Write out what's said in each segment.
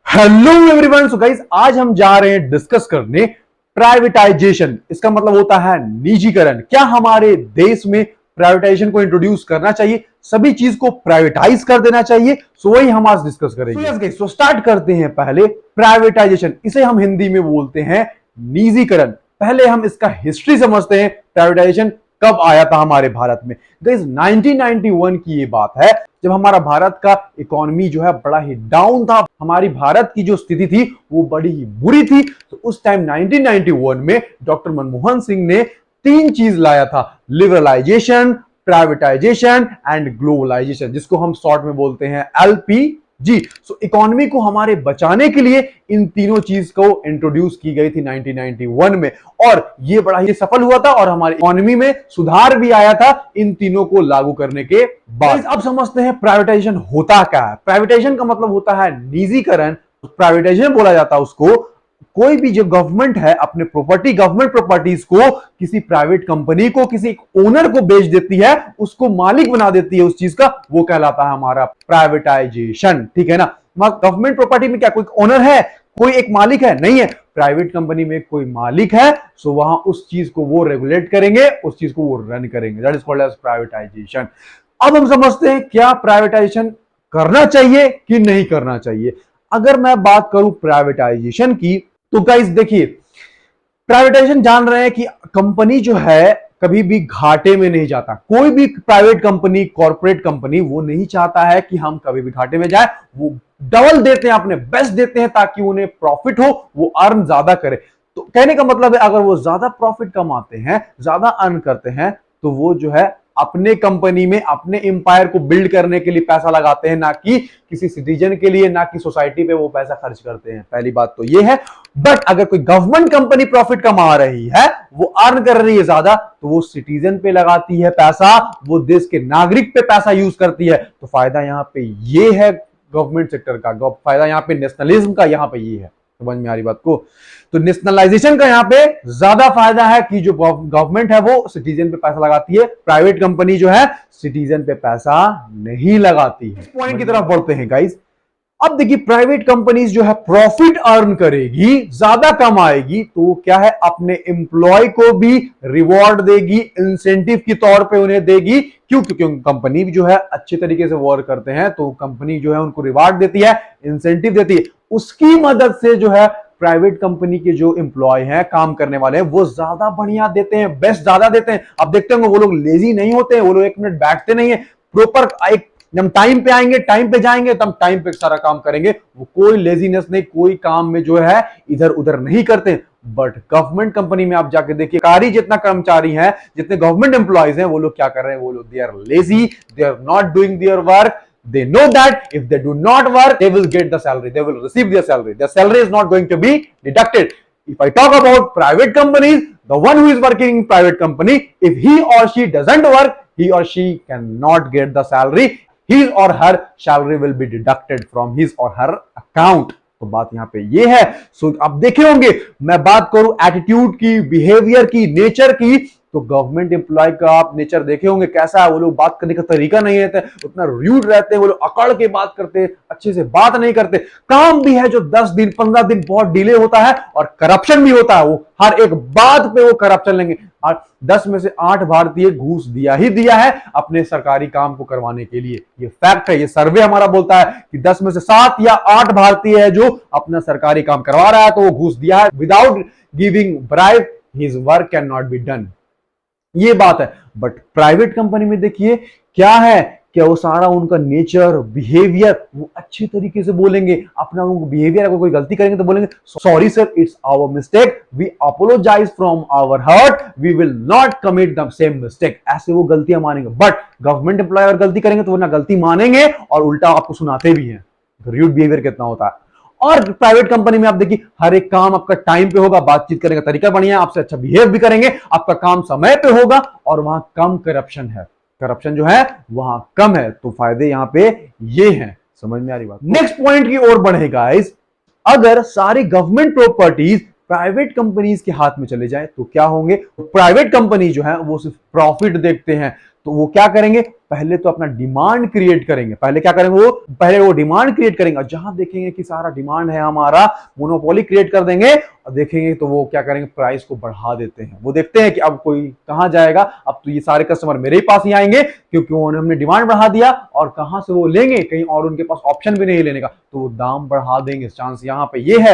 Hello everyone. So guys, आज हम जा रहे हैं डिस्कस करने प्राइवेटाइजेशन। इसका मतलब होता है निजीकरण। क्या हमारे देश में प्राइवेटाइजेशन को इंट्रोड्यूस करना चाहिए, सभी चीज को प्राइवेटाइज कर देना चाहिए? सो वही हम आज डिस्कस करेंगे। सो स्टार्ट करते हैं पहले प्राइवेटाइजेशन। इसे हम हिंदी में बोलते हैं निजीकरण। पहले हम इसका हिस्ट्री समझते हैं, प्राइवेटाइजेशन कब आया था हमारे भारत में। गाइस 1991 की ये बात है, जब हमारा भारत का इकोनॉमी जो है बड़ा ही डाउन था। हमारी भारत की जो स्थिति थी वो बड़ी ही बुरी थी। तो उस टाइम 1991 में डॉक्टर मनमोहन सिंह ने तीन चीज लाया था: लिबरलाइजेशन, प्राइवेटाइजेशन एंड ग्लोबलाइजेशन, जिसको हम शॉर्ट में बोलते हैं LPG। सो इकोनॉमी को हमारे बचाने के लिए इन तीनों चीज को इंट्रोड्यूस की गई थी 1991 में, और ये बड़ा ही सफल हुआ था और हमारी इकोनॉमी में सुधार भी आया था इन तीनों को लागू करने के बाद। अब समझते हैं प्राइवेटाइजेशन होता क्या है। प्राइवेटाइजेशन का मतलब होता है निजीकरण। प्राइवेटाइजेशन बोला जाता है उसको, कोई भी जो गवर्नमेंट है अपने प्रॉपर्टी, गवर्नमेंट प्रॉपर्टीज को किसी प्राइवेट कंपनी को, किसी ओनर को बेच देती है, उसको मालिक बना देती है उस चीज का, वो कहलाता है हमारा प्राइवेटाइजेशन। ठीक है ना। गवर्नमेंट प्रॉपर्टी में क्या कोई ओनर है, कोई एक मालिक है? नहीं है। प्राइवेट कंपनी में कोई मालिक है, सो वहां उस चीज को वो रेगुलेट करेंगे, उस चीज को वो रन करेंगे। That is called as privatisation. अब हम समझते हैं क्या प्राइवेटाइजेशन करना चाहिए कि नहीं करना चाहिए। अगर मैं बात करूं प्राइवेटाइजेशन की, तो गाइस देखिए, प्राइवेटाइजेशन जान रहे हैं कि कंपनी जो है कभी भी घाटे में नहीं जाता। कोई भी प्राइवेट कंपनी, कॉर्पोरेट कंपनी, वो नहीं चाहता है कि हम कभी भी घाटे में जाए। वो डबल देते हैं, अपने बेस्ट देते हैं ताकि उन्हें प्रॉफिट हो, वो अर्न ज्यादा करे। तो कहने का मतलब है, अगर वो ज्यादा प्रॉफिट कमाते हैं, ज्यादा अर्न करते हैं, तो वो जो है अपने कंपनी में, अपने एम्पायर को बिल्ड करने के लिए पैसा लगाते हैं, ना कि किसी सिटीजन के लिए, ना कि सोसाइटी पे वो पैसा खर्च करते हैं। पहली बात तो ये है। बट अगर कोई गवर्नमेंट कंपनी प्रॉफिट कमा रही है, वो अर्न कर रही है ज्यादा, तो वो सिटीजन पे लगाती है पैसा, वो देश के नागरिक पे पैसा यूज करती है। तो फायदा यहां पे ये है गवर्नमेंट सेक्टर का, फायदा यहां पे नेशनलिज्म का यहां पे ये है। समझ में आ रही बात को? तो नेशनलाइजेशन का यहां पे ज्यादा फायदा है कि जो गवर्नमेंट है वो सिटीजन पे पैसा लगाती है, प्राइवेट कंपनी जो है सिटीजन पे पैसा नहीं लगाती है। इस पॉइंट की तरफ बढ़ते हैं गाइस। अब देखिए, प्राइवेट कंपनीज जो है प्रॉफिट अर्न करेगी, ज्यादा कमाएगी, तो क्या है, अपने एम्प्लॉय को भी रिवॉर्ड देगी, इंसेंटिव के तौर पे उन्हें देगी। क्यों? क्योंकि कंपनी जो है अच्छे तरीके से वर्क करते हैं, तो कंपनी जो है उनको रिवार्ड देती है, इंसेंटिव देती है। उसकी मदद से जो है प्राइवेट कंपनी के जो एम्प्लॉय हैं, काम करने वाले हैं, वो ज्यादा बढ़िया देते हैं, बेस्ट ज्यादा देते हैं। अब देखते होंगे वो लोग लेजी नहीं होते हैं, वो लोग एक मिनट बैठते नहीं है, प्रॉपर एक जब टाइम पे आएंगे, टाइम पे जाएंगे, तब टाइम पे सारा काम करेंगे। वो कोई लेजीनेस नहीं, कोई काम में जो है इधर उधर नहीं करते। बट गवर्नमेंट कंपनी में आप जाके देखिए, कारी जितना कर्मचारी हैं, जितने गवर्नमेंट एम्प्लॉयज हैं, वो लोग क्या कर रहे हैं? वो लोग they are lazy, they are not doing their work. They know that if they do not work, they will get the salary, they will receive their salary. Their salary is not going to be deducted. If I talk about private companies, the one who is working in private company, if he or she doesn't work, he or she cannot get the salary. His or her salary will be deducted from his or her account. तो बात यहां पे ये है। सो अब देखे होंगे, मैं बात करूं एटीट्यूड की, बिहेवियर की, नेचर की, तो गवर्नमेंट एम्प्लॉय का आप नेचर देखे होंगे कैसा है। वो लोग बात करने का तरीका नहीं रहता है, उतना रूड रहते हैं, वो लोग अकड़ के बात करते हैं, अच्छे से बात नहीं करते। काम भी है जो 10 दिन 15 दिन बहुत डिले होता है, और करप्शन भी होता है। वो हर एक बात पे वो करप्शन लेंगे। और 10 में से 8 भारतीय घूस दिया ही दिया है अपने सरकारी काम को करवाने के लिए। ये फैक्ट है, ये सर्वे हमारा बोलता है कि 10 में से 7 या 8 भारतीय है जो अपना सरकारी काम करवा रहा है, तो वो घूस दिया है। Without giving bribe his work can not be done. ये बात है। बट प्राइवेट कंपनी में देखिए क्या है, क्या वो सारा उनका नेचर, बिहेवियर, वो अच्छे तरीके से बोलेंगे। अपना उनको बिहेवियर, अगर कोई गलती करेंगे तो बोलेंगे sorry sir, it's our mistake, we apologise from our heart, we will not commit the same mistake. ऐसे वो गलतियां मानेंगे। बट गवर्नमेंट एम्प्लॉय अगर गलती करेंगे तो वो ना गलती मानेंगे और उल्टा आपको सुनाते भी हैं। रूड बिहेवियर कितना होता है। और प्राइवेट कंपनी में आप देखिए, हर एक काम आपका टाइम पे होगा, बातचीत करने का तरीका बढ़िया है, आपसे अच्छा बिहेव भी करेंगे, आपका काम समय पे होगा, और वहां कम करप्शन है। करप्शन जो है वहां कम है। तो फायदे यहां पे ये हैं। समझ में आ रही बात? नेक्स्ट पॉइंट की ओर बढ़ेगा। अगर सारी गवर्नमेंट प्रॉपर्टीज प्राइवेट कंपनीज के हाथ में चले जाए तो क्या होंगे? प्राइवेट कंपनी जो है वो सिर्फ प्रॉफिट देखते हैं, तो वो क्या करेंगे, पहले तो अपना डिमांड क्रिएट करेंगे। पहले क्या करेंगे, पहले वो डिमांड क्रिएट करेंगे, और जहां देखेंगे कि सारा डिमांड है हमारा, मोनोपोली क्रिएट कर देंगे, और देखेंगे तो वो क्या करेंगे, प्राइस को बढ़ा देते हैं। वो देखते हैं कि अब कोई कहां जाएगा, अब तो ये सारे कस्टमर मेरे ही पास ही आएंगे, क्योंकि उन्होंने डिमांड बढ़ा दिया, और कहां से वो लेंगे, कहीं और उनके पास ऑप्शन भी नहीं लेने का, तो वो दाम बढ़ा देंगे। चांस यहां पे ये है।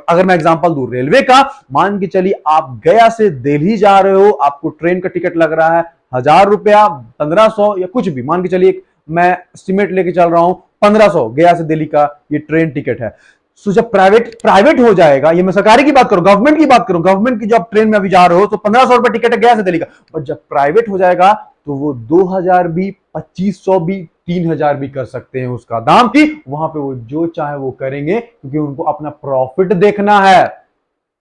अगर मैं एग्जांपल दूं रेलवे का, मान के चलिए आप गया से दिल्ली जा रहे हो, आपको ट्रेन का टिकट लग रहा है 1000 रुपया, 1500 या कुछ भी, मान के चलिए मैं एस्टिमेट लेके चल रहा हूं 1500 गया से दिल्ली का ये ट्रेन टिकट है। सो जब प्राइवेट हो जाएगा, ये मैं सरकारी की बात करूं, गवर्नमेंट की बात करूं, गवर्नमेंट की जब ट्रेन में अभी जा रहे हो तो 1500 रुपए टिकट है गया से दिल्ली का, बट जब प्राइवेट हो जाएगा तो वो 2000 भी, 2500 भी, 3000 भी कर सकते हैं उसका दाम, की वहां पे वो जो चाहे वो करेंगे, क्योंकि उनको अपना प्रॉफिट देखना है।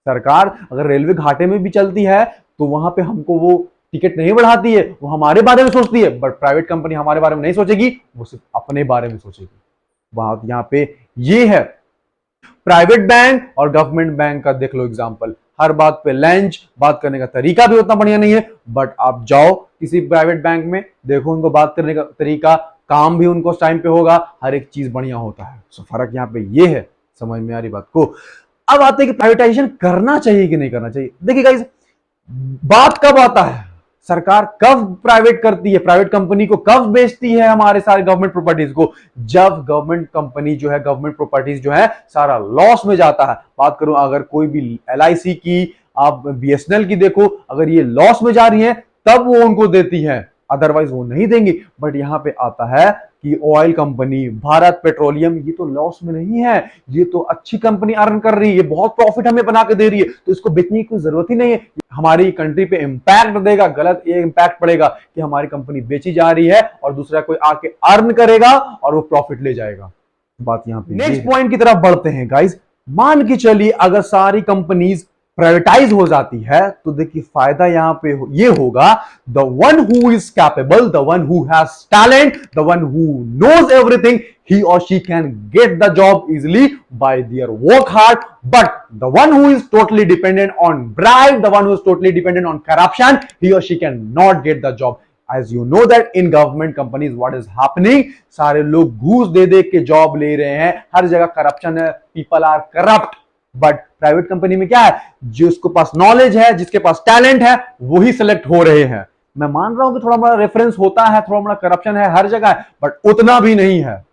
सरकार अगर रेलवे घाटे में भी चलती है तो वहां पे हमको वो टिकट नहीं बढ़ाती है, वो हमारे बारे में सोचती है, बट प्राइवेट कंपनी हमारे बारे में नहीं सोचेगी, वो सिर्फ अपने बारे में सोचेगी। बात यहां पे ये है। प्राइवेट बैंक और गवर्नमेंट बैंक का देख लो एग्जांपल, हर बात पे लंच, बात करने का तरीका भी उतना बढ़िया नहीं है, बट आप जाओ किसी प्राइवेट बैंक में, देखो उनको बात करने का तरीका, काम भी उनको टाइम पे होगा, हर एक चीज बढ़िया होता है। सो फर्क यहाँ पे ये है, समझ में आ रही बात को। अब आते हैं कि प्राइवेटाइजेशन करना चाहिए कि नहीं करना चाहिए। देखिए गाइस, बात कब आता है, सरकार कब प्राइवेट करती है, प्राइवेट कंपनी को कब बेचती है हमारे सारे गवर्नमेंट प्रॉपर्टीज को, जब गवर्नमेंट कंपनी जो है, गवर्नमेंट प्रॉपर्टीज जो है सारा लॉस में जाता है। बात करूं अगर कोई भी LIC की, आप BSNL की देखो, अगर ये लॉस में जा रही है तब वो उनको देती है, अदरवाइज वो नहीं देंगी। बट यहां पे आता है कि ऑयल कंपनी, भारत पेट्रोलियम, ये तो लॉस में नहीं है, ये तो अच्छी कंपनी अर्न कर रही है, ये बहुत प्रॉफिट हमें बना के दे रही है, तो इसको बेचने की कोई जरूरत ही नहीं है। हमारी कंट्री पे इंपैक्ट देगा, गलत ये इंपैक्ट पड़ेगा कि हमारी कंपनी बेची जा रही है और दूसरा कोई आके अर्न करेगा और वो प्रॉफिट ले जाएगा। बात यहां पे नेक्स्ट पॉइंट की तरफ बढ़ते हैं गाइस। मान के चलिए अगर सारी कंपनीज प्राइवेटाइज हो जाती है तो देखिए फायदा यहां पे ये होगा, the one who is capable, the one who has talent, the one who knows everything, he or she can get the job easily by their work hard. But the one who is totally dependent on bribe, the one who is totally dependent on corruption, he or she cannot get the job. As you know that in government companies what is happening, सारे लोग घूस दे दे के job ले रहे हैं, हर जगह corruption है, people are corrupt. But private company में क्या है, जिसके पास नॉलेज है, जिसके पास टैलेंट है, वही सिलेक्ट हो रहे हैं। मैं मान रहा हूं कि थोड़ा बड़ा रेफरेंस होता है, थोड़ा बड़ा करप्शन है हर जगह, बट उतना भी नहीं है।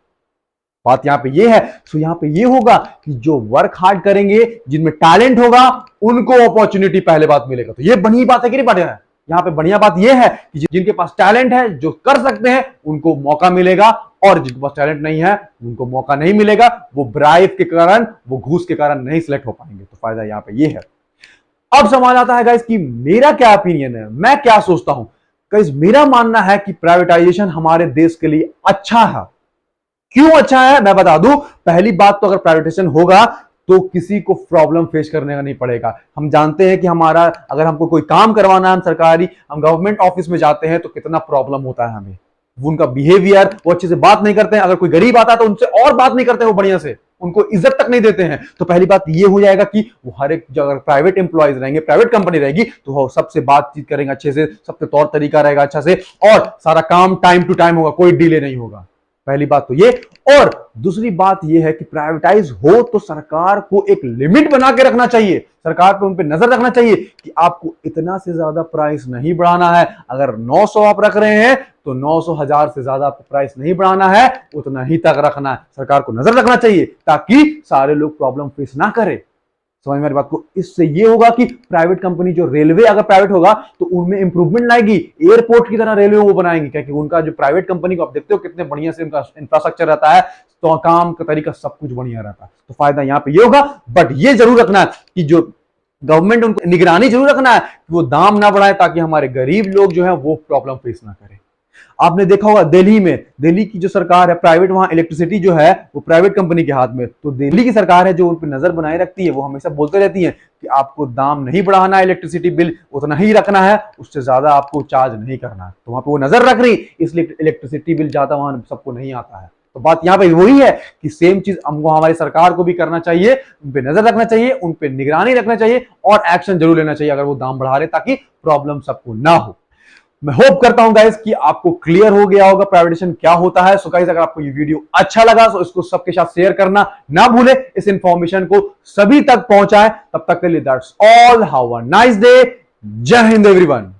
बात यहां पे ये है। सो यहां पे ये होगा कि जो वर्क हार्ड करेंगे, जिनमें टैलेंट होगा, उनको अपॉर्चुनिटी पहले बात मिलेगा। तो ये बढ़िया बात है कि नहीं बात है, यहां पे बढ़िया बात ये है कि जिनके पास टैलेंट है, जो कर सकते हैं, उनको मौका मिलेगा, और जिनके पास टैलेंट नहीं है उनको मौका नहीं मिलेगा, वो ब्राइब के कारण, वो घूस के कारण नहीं सिलेक्ट हो पाएंगे। तो फायदा यहां पे ये है। अब सवाल आता है गाइस कि मेरा क्या ओपिनियन है, मैं क्या सोचता हूं। गाइस मेरा मानना है कि प्राइवेटाइजेशन हमारे देश के लिए अच्छा है। क्यों अच्छा है मैं बता दूं। पहली बात तो अगर प्राइवेटाइजेशन होगा तो किसी को प्रॉब्लम फेस करने का नहीं पड़ेगा। हम जानते हैं कि हमारा अगर हमको कोई काम करवाना है, हम सरकारी, हम गवर्नमेंट ऑफिस में जाते हैं तो कितना प्रॉब्लम होता है हमें, उनका बिहेवियर, वो अच्छे से बात नहीं करते हैं, अगर कोई गरीब आता है तो उनसे और बात नहीं करते हैं वो बढ़िया से, उनको इज्जत तक नहीं देते हैं। तो पहली बात ये हो जाएगा कि वो हर एक जगह प्राइवेट एम्प्लॉयज रहेंगे, प्राइवेट कंपनी रहेगी, तो वो सबसे बातचीत करेंगे अच्छे से, सबसे तौर तरीका रहेगा अच्छा से, और सारा काम टाइम टू टाइम होगा, कोई डिले नहीं होगा। पहली बात तो ये। और दूसरी बात ये है कि प्राइवेटाइज हो तो सरकार को एक लिमिट बना के रखना चाहिए, सरकार पे उन पे नजर रखना चाहिए कि आपको इतना से ज्यादा प्राइस नहीं बढ़ाना है। अगर 900 आप रख रहे हैं तो 900 1000 से ज्यादा आपको प्राइस नहीं बढ़ाना है, उतना ही तक रखना है। सरकार को नजर रखना चाहिए ताकि सारे लोग प्रॉब्लम फेस ना करें। समझ मेरी बात को। इससे ये होगा कि प्राइवेट कंपनी, जो रेलवे अगर प्राइवेट होगा तो उनमें इंप्रूवमेंट लाएगी, एयरपोर्ट की तरह रेलवे वो बनाएंगे, क्योंकि उनका जो प्राइवेट कंपनी को आप देखते हो कितने बढ़िया से उनका इंफ्रास्ट्रक्चर रहता है, तो काम का तरीका सब कुछ बढ़िया रहता है। तो फायदा यहाँ पे ये होगा। बट ये जरूर रखना है कि जो गवर्नमेंट, उनको निगरानी जरूर रखना है कि वो दाम ना बढ़ाए, ताकि हमारे गरीब लोग जो है वो प्रॉब्लम फेस ना करें। आपने देखा होगा दिल्ली में, दिल्ली की जो सरकार है प्राइवेट, वहां इलेक्ट्रिसिटी जो है वो प्राइवेट कंपनी के हाथ में, तो दिल्ली की सरकार है जो उन पर नजर बनाए रखती है, वो हमेशा बोलते रहती है कि आपको दाम नहीं बढ़ाना है, इलेक्ट्रिसिटी बिल उतना ही रखना है, उससे ज्यादा आपको चार्ज नहीं करना है। तो वहां पे वो नजर रख रही, इसलिए इलेक्ट्रिसिटी बिल ज्यादा वहां सबको नहीं आता है। तो बात यहाँ पे वही है कि सेम चीज हमको हमारी सरकार को भी करना चाहिए, उन पे नजर रखना चाहिए, उन पे निगरानी रखना चाहिए, और एक्शन जरूर लेना चाहिए अगर वो दाम बढ़ा रहे, ताकि प्रॉब्लम सबको ना हो। मैं होप करता हूं गाइस कि आपको क्लियर हो गया होगा प्राइवेटाइजेशन क्या होता है। सो गाइस, अगर आपको ये वीडियो अच्छा लगा तो इसको सबके साथ शेयर करना ना भूले, इस इंफॉर्मेशन को सभी तक पहुंचाएं। तब तक के लिए that's all, have a nice day. जय हिंद एवरीवन।